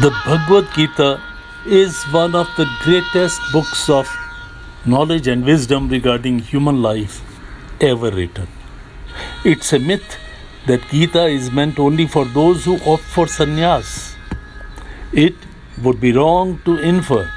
The Bhagavad Gita is one of the greatest books of knowledge and wisdom regarding human life ever written. It's a myth that Gita is meant only for those who opt for sannyas. It would be wrong to infer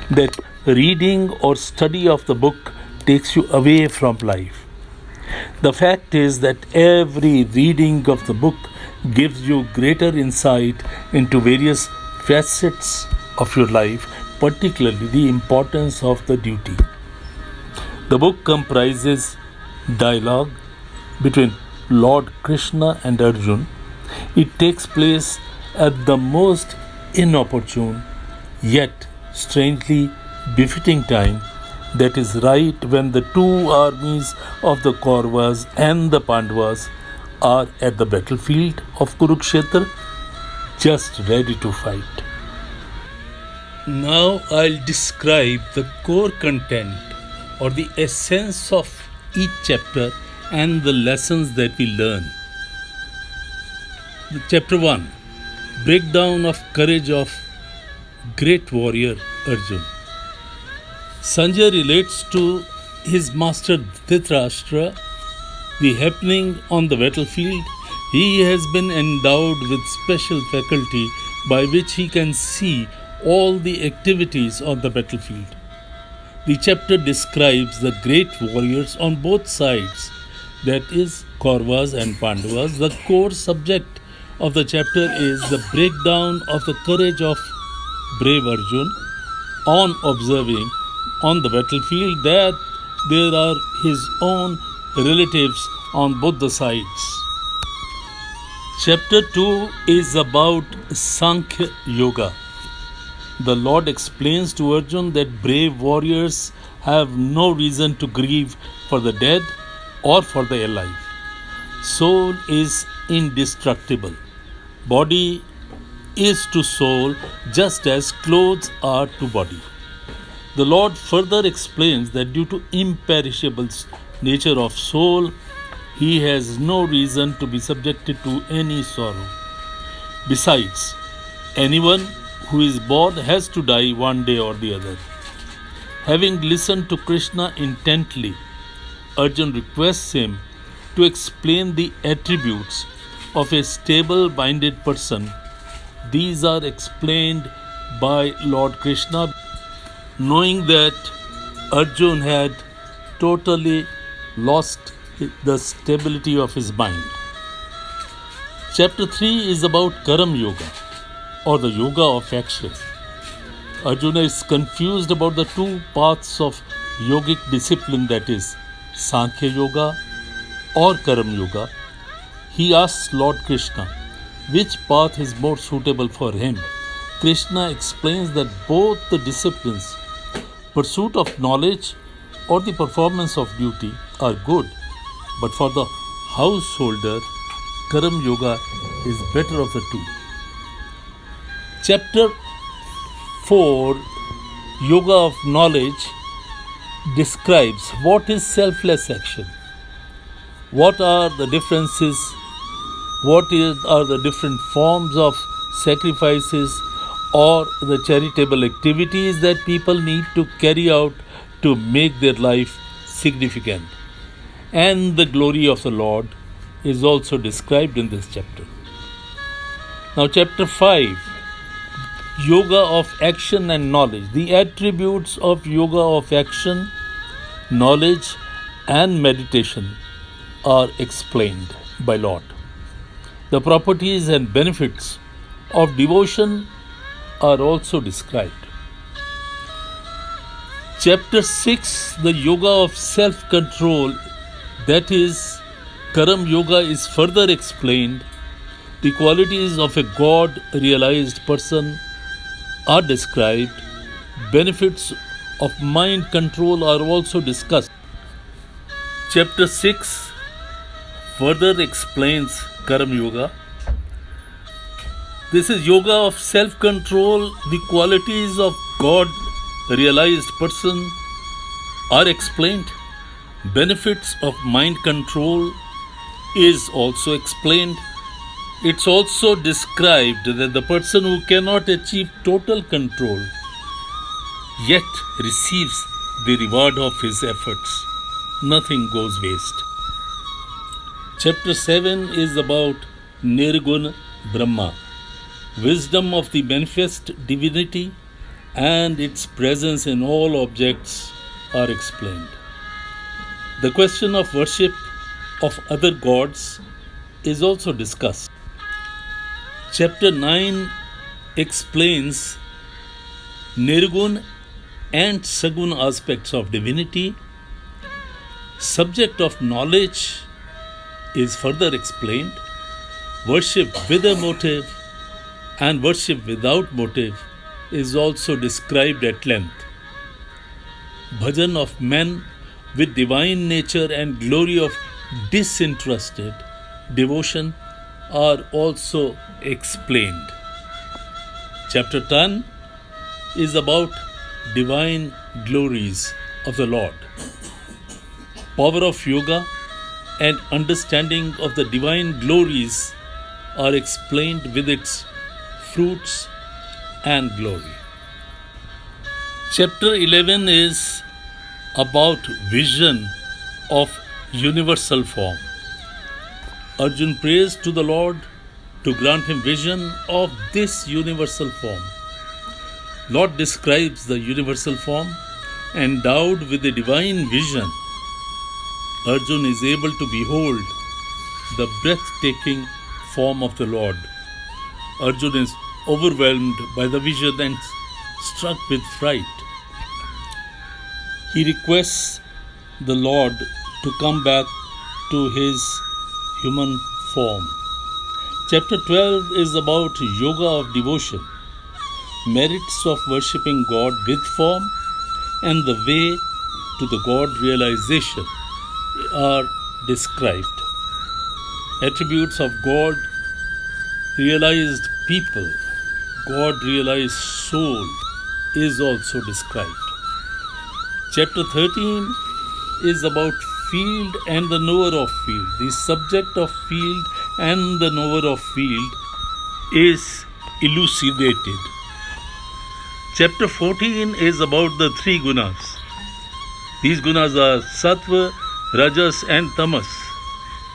that reading or study of the book takes you away from life. The fact is that every reading of the book gives you greater insight into various facets of your life, particularly the importance of the duty. The book comprises dialogue between Lord Krishna and Arjun. It takes place at the most inopportune yet strangely befitting time, that is right when the two armies of the Kauravas and the Pandavas are at the battlefield of Kurukshetra, just ready to fight. Now I'll describe the core content or the essence of each chapter and the lessons that we learn. Chapter 1, Breakdown of Courage of Great Warrior Arjun. Sanjay relates to his master Dhritarashtra the happening on the battlefield. He has been endowed with special faculty by which he can see all the activities on the battlefield. The chapter describes the great warriors on both sides, that is, Kauravas and Pandavas. The core subject of the chapter is the breakdown of the courage of brave Arjun on observing on the battlefield that there are his own relatives on both the sides. Chapter 2 is about Sankhya Yoga. The Lord explains to Arjun that brave warriors have no reason to grieve for the dead or for the alive. Soul is indestructible. Body is to soul just as clothes are to body. The Lord further explains that due to imperishable nature of soul, he has no reason to be subjected to any sorrow. Besides, anyone who is born has to die one day or the other. Having listened to Krishna intently, Arjun requests him to explain the attributes of a stable-minded person. These are explained by Lord Krishna. Knowing that Arjun had totally lost the stability of his mind. Chapter 3 is about Karam Yoga, or the yoga of action. Arjuna is confused about the two paths of yogic discipline, that is, Sankhya Yoga or Karam Yoga. He asks Lord Krishna which path is more suitable for him. Krishna explains that both the disciplines, pursuit of knowledge or the performance of duty, are good, but for the householder, Karam Yoga is better of the two. Chapter 4, Yoga of Knowledge, describes what is selfless action, what are the differences, are the different forms of sacrifices or the charitable activities that people need to carry out to make their life significant. And the glory of the Lord is also described in this chapter. Now, chapter 5, Yoga of Action and Knowledge. The attributes of Yoga of Action, knowledge and meditation are explained by Lord. The properties and benefits of devotion are also described. Chapter 6, the Yoga of Self-Control, that is, Karam Yoga, is further explained. The qualities of a God-realized person are described. Benefits of mind control are also discussed. Chapter 6 further explains Karam Yoga. This is Yoga of Self-Control. The qualities of God-realized person are explained. Benefits of mind control is also explained. It's also described that the person who cannot achieve total control yet receives the reward of his efforts. Nothing goes waste. Chapter 7 is about Nirguna Brahma, wisdom of the manifest divinity and its presence in all objects are explained. The question of worship of other gods is also discussed. Chapter 9 explains Nirgun and Sagun aspects of divinity. Subject of knowledge is further explained. Worship with a motive and worship without motive is also described at length. Bhajan of men with divine nature and glory of disinterested devotion are also explained. Chapter 10 is about divine glories of the Lord. Power of yoga and understanding of the divine glories are explained with its fruits and glory. Chapter 11 is about vision of universal form. Arjun prays to the Lord to grant him vision of this universal form. Lord describes the universal form endowed with a divine vision. Arjun is able to behold the breathtaking form of the Lord. Arjun is overwhelmed by the vision and struck with fright. He requests the Lord to come back to his human form. Chapter 12 is about yoga of devotion, merits of worshipping God with form, and the way to the God realization are described. Attributes of God realized people, God realized soul is also described. Chapter 13 is about field and the knower of field. The subject of field and the knower of field is elucidated. Chapter 14 is about the three gunas. These gunas are sattva, rajas and tamas.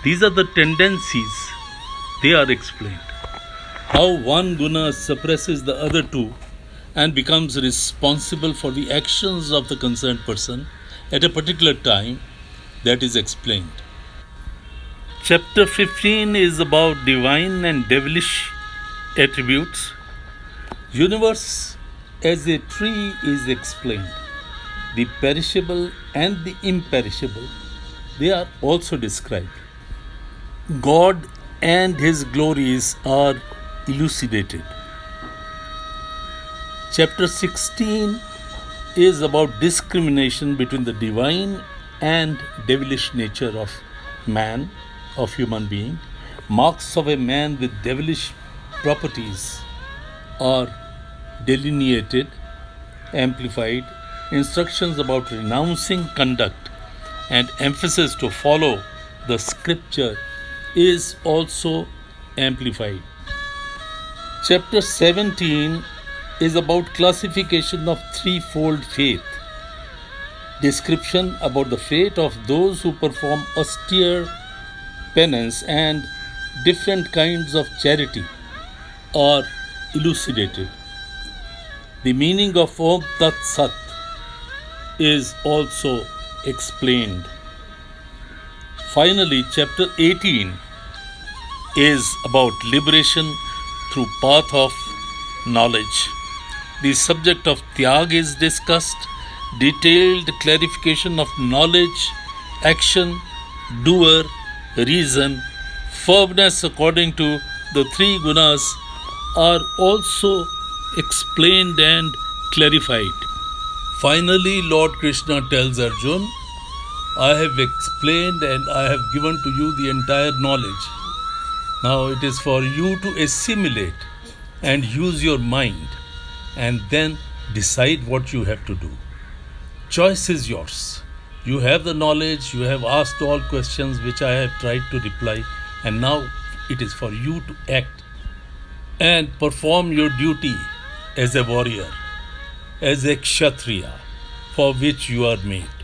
These are the tendencies. They are explained. How one guna suppresses the other two and becomes responsible for the actions of the concerned person at a particular time, that is explained. Chapter 15 is about divine and devilish attributes. Universe as a tree is explained. The perishable and the imperishable, they are also described. God and his glories are elucidated. Chapter 16 is about discrimination between the divine and devilish nature of man, of human being. Marks of a man with devilish properties are delineated, amplified. Instructions about renouncing conduct and emphasis to follow the scripture is also amplified. Chapter 17 is about classification of threefold faith. Description about the fate of those who perform austere penance and different kinds of charity are elucidated. The meaning of Om Tat Sat is also explained. Finally, chapter 18 is about liberation through path of knowledge. The subject of Tyag is discussed, detailed clarification of knowledge, action, doer, reason, firmness according to the three gunas are also explained and clarified. Finally, Lord Krishna tells Arjun, I have explained and I have given to you the entire knowledge. Now it is for you to assimilate and use your mind and then decide what you have to do. Choice is yours. You have the knowledge, you have asked all questions which I have tried to reply, and now It is for you to act and perform your duty as a warrior, as a kshatriya, for which you are made.